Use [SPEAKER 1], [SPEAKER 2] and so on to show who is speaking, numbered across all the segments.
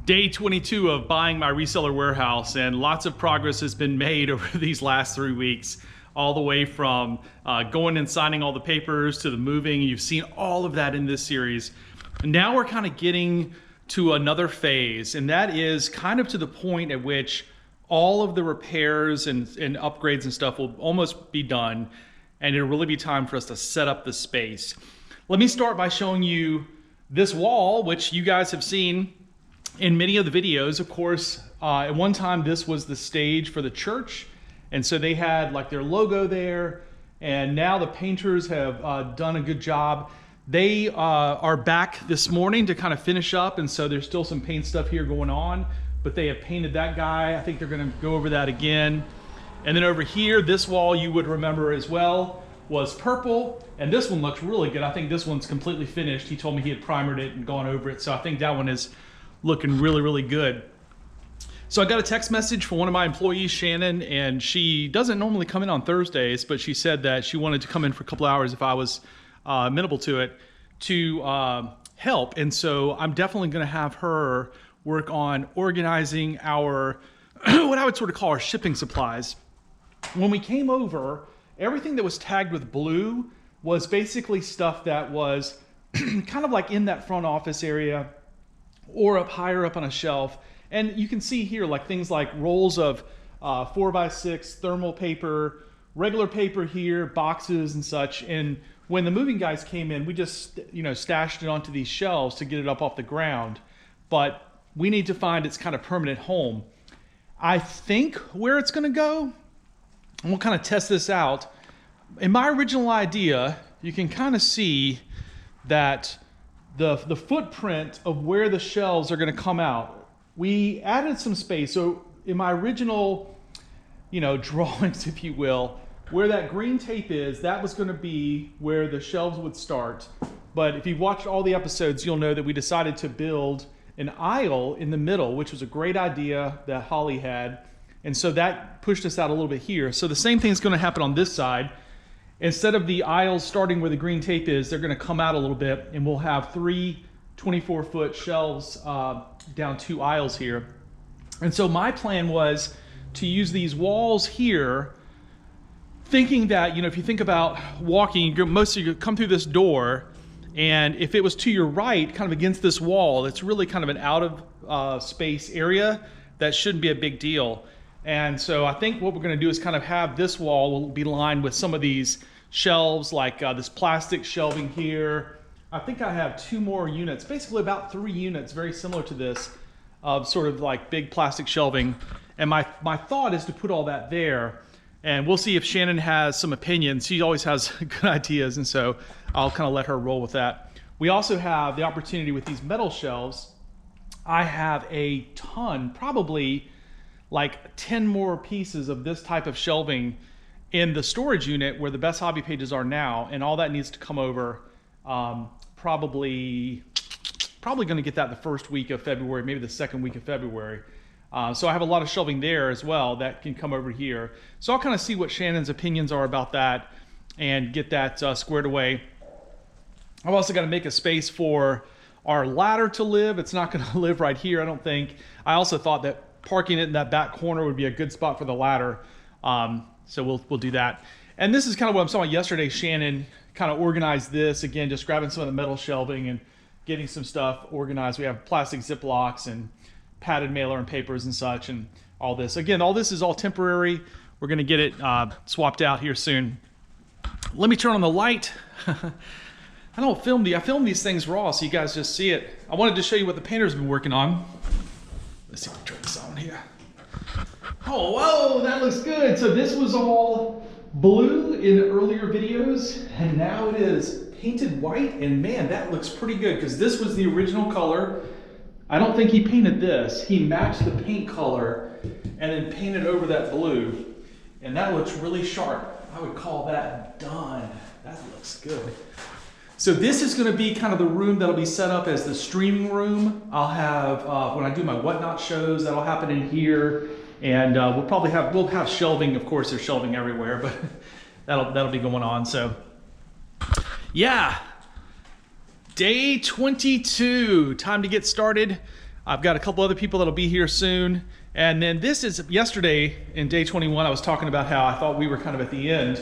[SPEAKER 1] Day 22 of buying my reseller warehouse, and lots of progress has been made over these last 3 weeks, all the way from going and signing all the papers to the moving. You've seen all of that in this series. And now we're kind of getting to another phase, and that is kind of to the point at which all of the repairs and upgrades and stuff will almost be done, and it'll really be time for us to set up the space. Let me start by showing you this wall, which you guys have seen in many of the videos. Of course, at one time this was the stage for the church, and so they had like their logo there, and now the painters have done a good job. They are back this morning to kind of finish up, and so there's still some paint stuff here going on, but they have painted that guy. I think they're going to go over that again. And then over here, this wall you would remember as well was purple, and this one looks really good. I think this one's completely finished. He told me he had primered it and gone over it, so I think that one is looking really, really good. So I got a text message from one of my employees, Shannon, and she doesn't normally come in on Thursdays, but she said that she wanted to come in for a couple hours if I was amenable to it, to help. And so I'm definitely going to have her work on organizing our, what I would sort of call our shipping supplies. When we came over, everything that was tagged with blue was basically stuff that was kind of like in that front office area or up higher up on a shelf. And you can see here like things like rolls of 4x6 thermal paper, regular paper here, boxes and such. And when the moving guys came in, we just stashed it onto these shelves to get it up off the ground. But we need to find its kind of permanent home. I think where it's going to go, and we'll kind of test this out. In my original idea, you can kind of see that the footprint of where the shelves are going to come out. We added some space. So in my original, drawings, if you will, where that green tape is, that was going to be where the shelves would start. But if you've watched all the episodes, you'll know that we decided to build an aisle in the middle, which was a great idea that Holly had. And so that pushed us out a little bit here. So the same thing is going to happen on this side. Instead of the aisles starting where the green tape is, they're going to come out a little bit, and we'll have 3 24-foot shelves down 2 aisles here. And so my plan was to use these walls here, thinking that, if you think about walking, most of you come through this door, and if it was to your right, kind of against this wall, it's really kind of an out of space area that shouldn't be a big deal. And so I think what we're going to do is kind of have this wall will be lined with some of these shelves, like this plastic shelving here. I think I have 2 more units, basically about 3 units, very similar to this, of sort of like big plastic shelving. And my thought is to put all that there. And we'll see if Shannon has some opinions. She always has good ideas, and so I'll kind of let her roll with that. We also have the opportunity with these metal shelves. I have a ton, probably like 10 more pieces of this type of shelving in the storage unit where the best hobby pages are now, and all that needs to come over probably going to get that the first week of February, maybe the second week of February. So I have a lot of shelving there as well that can come over here. So I'll kind of see what Shannon's opinions are about that and get that squared away. I've also got to make a space for our ladder to live. It's not going to live right here, I don't think. I also thought that parking it in that back corner would be a good spot for the ladder. So we'll do that. And this is kind of what I'm talking about yesterday. Shannon kind of organized this, again, just grabbing some of the metal shelving and getting some stuff organized. We have plastic Ziplocs and padded mailer and papers and such, and all this. Again, all this is all temporary. We're going to get it swapped out here soon. Let me turn on the light. I film these things raw so you guys just see it. I wanted to show you what the painters have been working on. Let's see if we turn this on here. Oh, whoa, that looks good. So this was all blue in earlier videos, and now it is painted white, and man, that looks pretty good because this was the original color. I don't think he painted this. He matched the paint color and then painted over that blue, and that looks really sharp. I would call that done. That looks good. So this is going to be kind of the room that'll be set up as the streaming room. I'll have, when I do my Whatnot shows, that'll happen in here. And we'll have shelving. Of course, there's shelving everywhere, but that'll be going on. So yeah, day 22, time to get started. I've got a couple other people that'll be here soon. And then this is yesterday in day 21, I was talking about how I thought we were kind of at the end.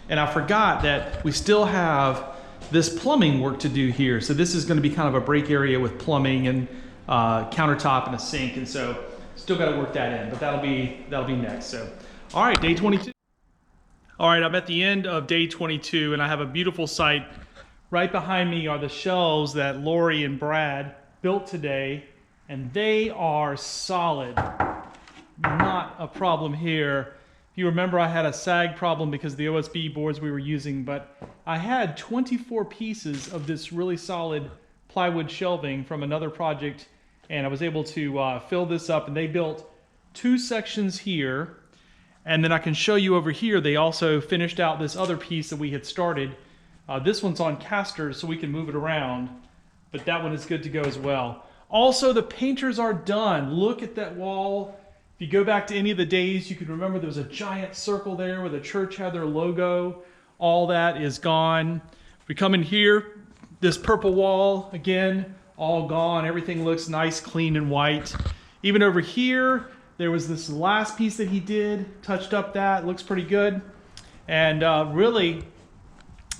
[SPEAKER 1] And I forgot that we still have this plumbing work to do here. So this is going to be kind of a break area with plumbing and countertop and a sink. And so still got to work that in, but that'll be next. So, all right, day 22. All right, I'm at the end of day 22 and I have a beautiful site. Right behind me are the shelves that Lori and Brad built today, and they are solid. Not a problem here. If you remember, I had a sag problem because of the OSB boards we were using, but I had 24 pieces of this really solid plywood shelving from another project, and I was able to fill this up, and they built 2 sections here, and then I can show you over here, they also finished out this other piece that we had started. This one's on casters, so we can move it around, but that one is good to go as well. Also, the painters are done. Look at that wall. If you go back to any of the days, you can remember there was a giant circle there where the church had their logo. All that is gone. We come in here, this purple wall, again, all gone. Everything looks nice, clean, and white. Even over here, there was this last piece that he did, touched up that, looks pretty good. And really,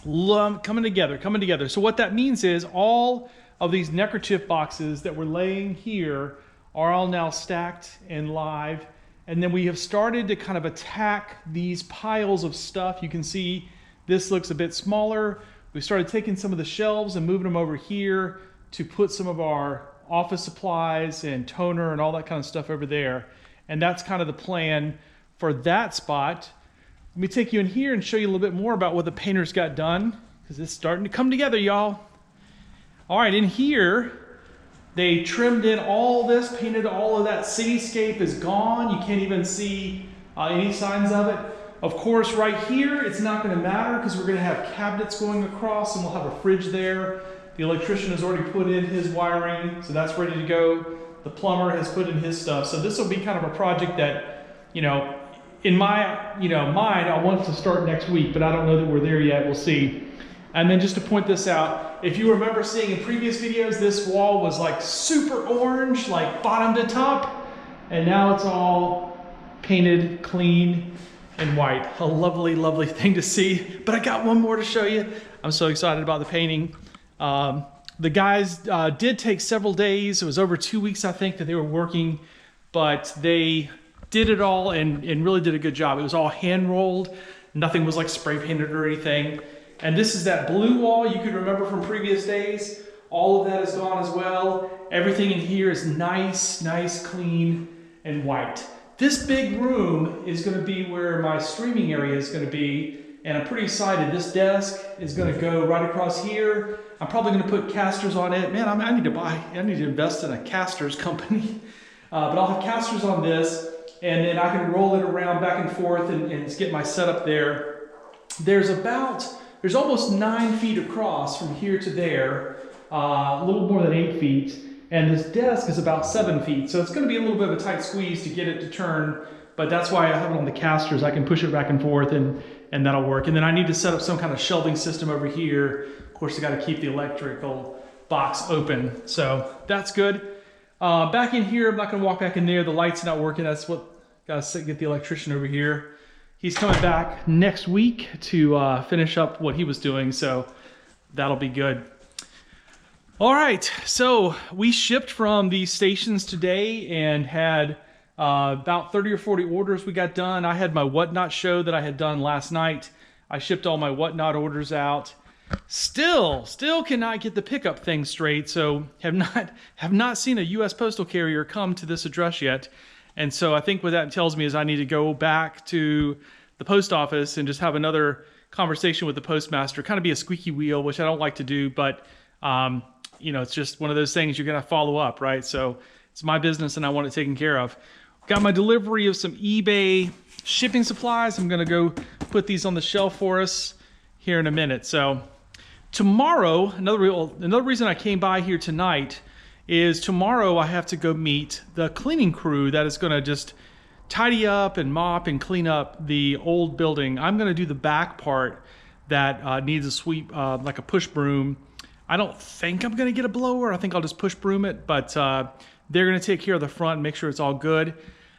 [SPEAKER 1] coming together. So what that means is all of these neckerchief boxes that we're laying here are all now stacked and live. And then we have started to kind of attack these piles of stuff. You can see this looks a bit smaller. We started taking some of the shelves and moving them over here to put some of our office supplies and toner and all that kind of stuff over there. And that's kind of the plan for that spot. Let me take you in here and show you a little bit more about what the painters got done, because it's starting to come together, y'all. All right, in here, they trimmed in all this, painted all of that. Cityscape is gone. You can't even see any signs of it. Of course, right here, it's not going to matter because we're going to have cabinets going across and we'll have a fridge there. The electrician has already put in his wiring, so that's ready to go. The plumber has put in his stuff. So this will be kind of a project that, you know, in my mind, I want to start next week, but I don't know that we're there yet. We'll see. And then just to point this out, if you remember seeing in previous videos, this wall was like super orange, like bottom to top, and now it's all painted, clean, and white. A lovely, lovely thing to see. But I got one more to show you. I'm so excited about the painting. The guys did take several days. It was over 2 weeks, I think, that they were working, but they did it all and really did a good job. It was all hand rolled. Nothing was like spray painted or anything. And this is that blue wall you could remember from previous days. All of that is gone as well. Everything in here is nice, clean, and white. This big room is going to be where my streaming area is going to be. And I'm pretty excited. This desk is going to go right across here. I'm probably going to put casters on it. Man, I need to invest in a casters company. But I'll have casters on this, and then I can roll it around back and forth and get my setup there. There's almost 9 feet across from here to there, a little more than 8 feet. And this desk is about 7 feet. So it's going to be a little bit of a tight squeeze to get it to turn. But that's why I have it on the casters. I can push it back and forth and that'll work. And then I need to set up some kind of shelving system over here. Of course, I got to keep the electrical box open. So that's good. Back in here, I'm not going to walk back in there. The light's not working. That's what got to get the electrician over here. He's coming back next week to finish up what he was doing. So that'll be good. All right. So we shipped from these stations today and had about 30 or 40 orders we got done. I had my whatnot show that I had done last night. I shipped all my whatnot orders out. Still cannot get the pickup thing straight. So have not seen a U.S. postal carrier come to this address yet. And so I think what that tells me is I need to go back to the post office and just have another conversation with the postmaster, kind of be a squeaky wheel, which I don't like to do, but you know, it's just one of those things you're going to follow up, right? So it's my business and I want it taken care of. Got my delivery of some eBay shipping supplies. I'm going to go put these on the shelf for us here in a minute. So tomorrow, another reason I came by here tonight is tomorrow I have to go meet the cleaning crew that is going to just tidy up and mop and clean up the old building. I'm going to do the back part that needs a sweep, like a push broom. I don't think I'm going to get a blower. I think I'll just push broom it, but They're going to take care of the front and make sure it's all good.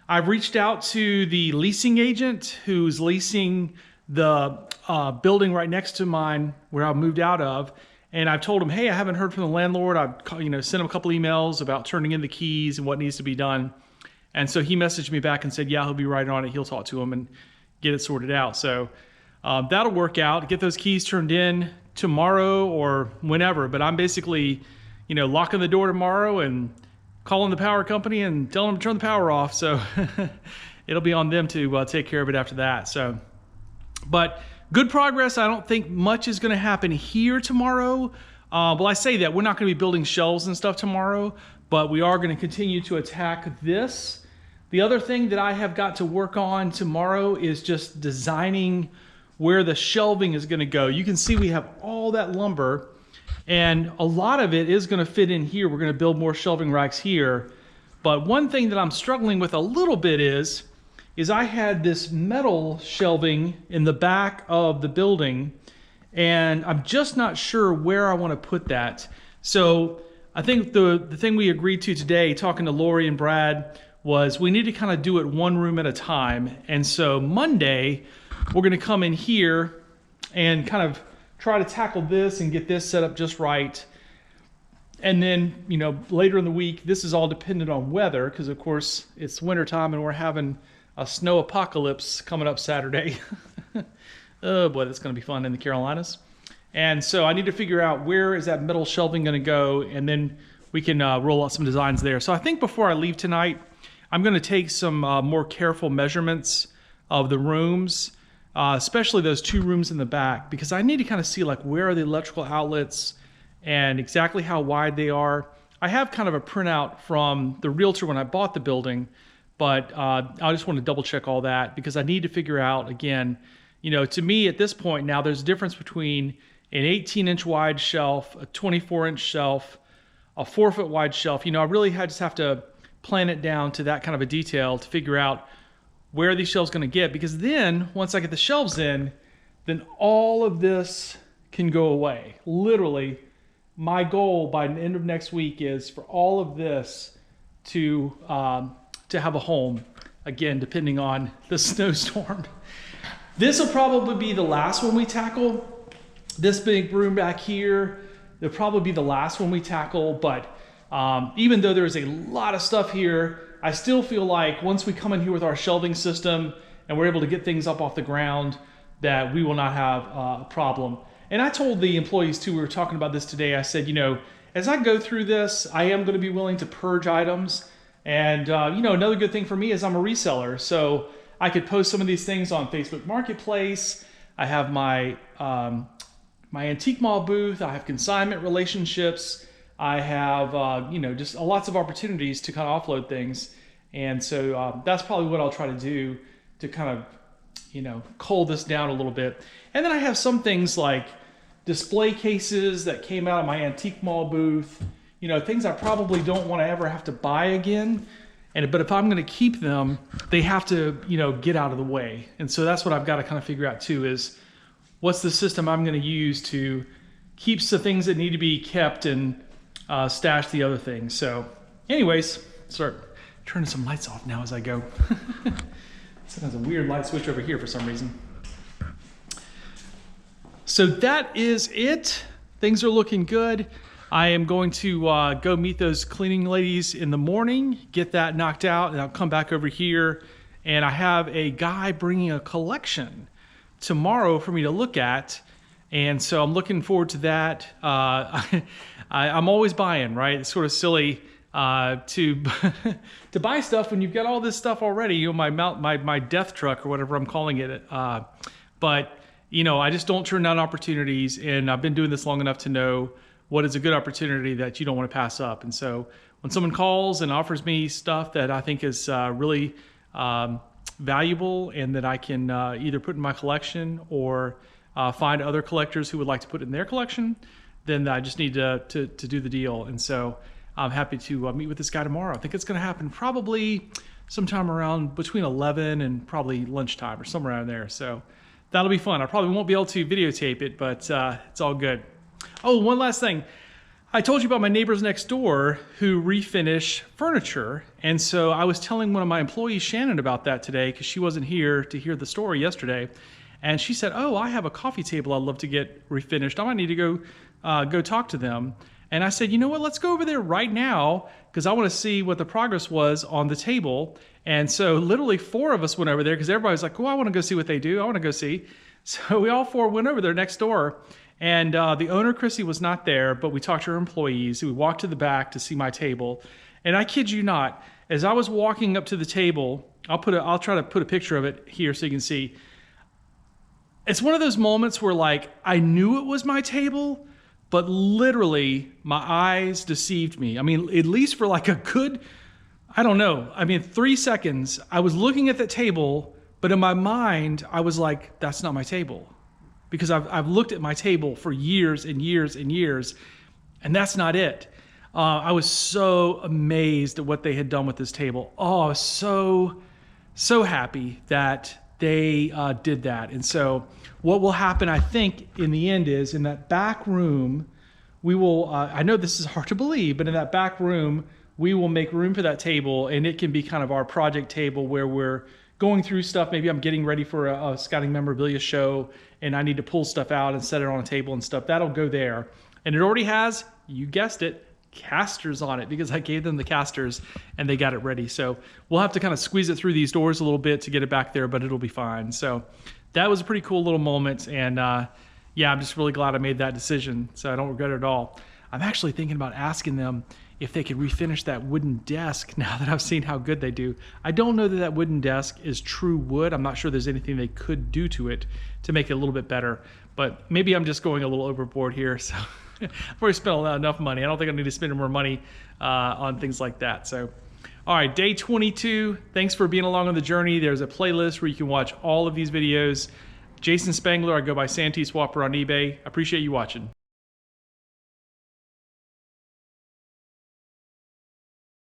[SPEAKER 1] I've reached out to the leasing agent who's leasing the building right next to mine where I moved out of. And I've told him, hey, I haven't heard from the landlord. I've sent him a couple emails about turning in the keys and what needs to be done. And so he messaged me back and said, yeah, he'll be right on it. He'll talk to him and get it sorted out. So that'll work out. Get those keys turned in tomorrow or whenever. But I'm basically, locking the door tomorrow and calling the power company and telling them to turn the power off. So it'll be on them to take care of it after that. So, but good progress. I don't think much is going to happen here tomorrow. Well, I say that we're not going to be building shelves and stuff tomorrow, but we are going to continue to attack this. The other thing that I have got to work on tomorrow is just designing where the shelving is going to go. You can see we have all that lumber, and a lot of it is going to fit in here. We're going to build more shelving racks here. But one thing that I'm struggling with a little bit is I had this metal shelving in the back of the building, and I'm just not sure where I want to put that. So I think the thing we agreed to today, talking to Lori and Brad, was we need to kind of do it one room at a time. And so Monday, we're going to come in here and kind of try to tackle this and get this set up just right. And then, later in the week, this is all dependent on weather, because of course it's wintertime and we're having a snow apocalypse coming up Saturday. Oh boy, that's going to be fun in the Carolinas. And so I need to figure out where is that metal shelving going to go, and then we can roll out some designs there. So I think before I leave tonight, I'm going to take some more careful measurements of the rooms, especially those two rooms in the back, because I need to kind of see like where are the electrical outlets and exactly how wide they are. I have kind of a printout from the realtor when I bought the building, but I just want to double check all that because I need to figure out, again, to me at this point now, there's a difference between an 18-inch wide shelf, a 24-inch shelf, a 4-foot wide shelf. I really just have to plan it down to that kind of a detail to figure out where these shelves going to get, because then once I get the shelves in, then all of this can go away. Literally, my goal by the end of next week is for all of this to have a home, again, depending on the snowstorm. This will probably be the last one we tackle. This big room back here, it'll probably be the last one we tackle, but even though there's a lot of stuff here, I still feel like once we come in here with our shelving system and we're able to get things up off the ground, that we will not have a problem. And I told the employees too, we were talking about this today, I said, as I go through this, I am going to be willing to purge items. And another good thing for me is I'm a reseller, so I could post some of these things on Facebook Marketplace. I have my antique mall booth. I have consignment relationships. I have just lots of opportunities to kind of offload things, and so that's probably what I'll try to do to kind of cull this down a little bit. And then I have some things like display cases that came out of my antique mall booth. Things I probably don't want to ever have to buy again. But if I'm going to keep them, they have to, get out of the way. And so that's what I've got to kind of figure out too, is what's the system I'm going to use to keep the things that need to be kept and stash the other things. So anyways, start turning some lights off now as I go. Sometimes a weird light switch over here for some reason. So that is it. Things are looking good. I am going to go meet those cleaning ladies in the morning, get that knocked out, and I'll come back over here. And I have a guy bringing a collection tomorrow for me to look at. And so I'm looking forward to that. I'm always buying, right? It's sort of silly to buy stuff when you've got all this stuff already. My death truck or whatever I'm calling it. But I just don't turn down opportunities, and I've been doing this long enough to know what is a good opportunity that you don't want to pass up. And so when someone calls and offers me stuff that I think is really valuable and that I can either put in my collection or find other collectors who would like to put it in their collection, then I just need to do the deal. And so I'm happy to meet with this guy tomorrow. I think it's going to happen probably sometime around between 11 and probably lunchtime or somewhere around there. So that'll be fun. I probably won't be able to videotape it, but it's all good. Oh, one last thing. I told you about my neighbors next door who refinish furniture. And so I was telling one of my employees, Shannon, about that today because she wasn't here to hear the story yesterday. And she said, oh, I have a coffee table I'd love to get refinished. I might need to go talk to them. And I said, you know what, let's go over there right now because I want to see what the progress was on the table. And so literally 4 of us went over there because everybody's like, oh, I want to go see what they do. I want to go see. So we all 4 went over there next door. And the owner, Chrissy, was not there, but we talked to her employees. We walked to the back to see my table. And I kid you not, as I was walking up to the table, I'll try to put a picture of it here so you can see. It's one of those moments where like I knew it was my table, but literally my eyes deceived me. I mean, at least for like a good, I don't know. I mean, 3 seconds, I was looking at the table, but in my mind, I was like, that's not my table. Because I've looked at my table for years and years and years, and that's not it. I was so amazed at what they had done with this table. Oh, I was so happy that they did that. And so what will happen, I think, in the end is in that back room, we will, I know this is hard to believe, but in that back room, we will make room for that table, and it can be kind of our project table where we're going through stuff. Maybe I'm getting ready for a scouting memorabilia show, and I need to pull stuff out and set it on a table and stuff. That'll go there. And it already has, you guessed it, casters on it because I gave them the casters and they got it ready. So we'll have to kind of squeeze it through these doors a little bit to get it back there, but it'll be fine. So that was a pretty cool little moment. And yeah, I'm just really glad I made that decision. So I don't regret it at all. I'm actually thinking about asking them if they could refinish that wooden desk now that I've seen how good they do. I don't know that that wooden desk is true wood. I'm not sure there's anything they could do to it to make it a little bit better, but maybe I'm just going a little overboard here. So I've already spent enough money. I don't think I need to spend more money on things like that. So, all right, day 22. Thanks for being along on the journey. There's a playlist where you can watch all of these videos. Jason Spangler, I go by SanteeSwapper on eBay. I appreciate you watching.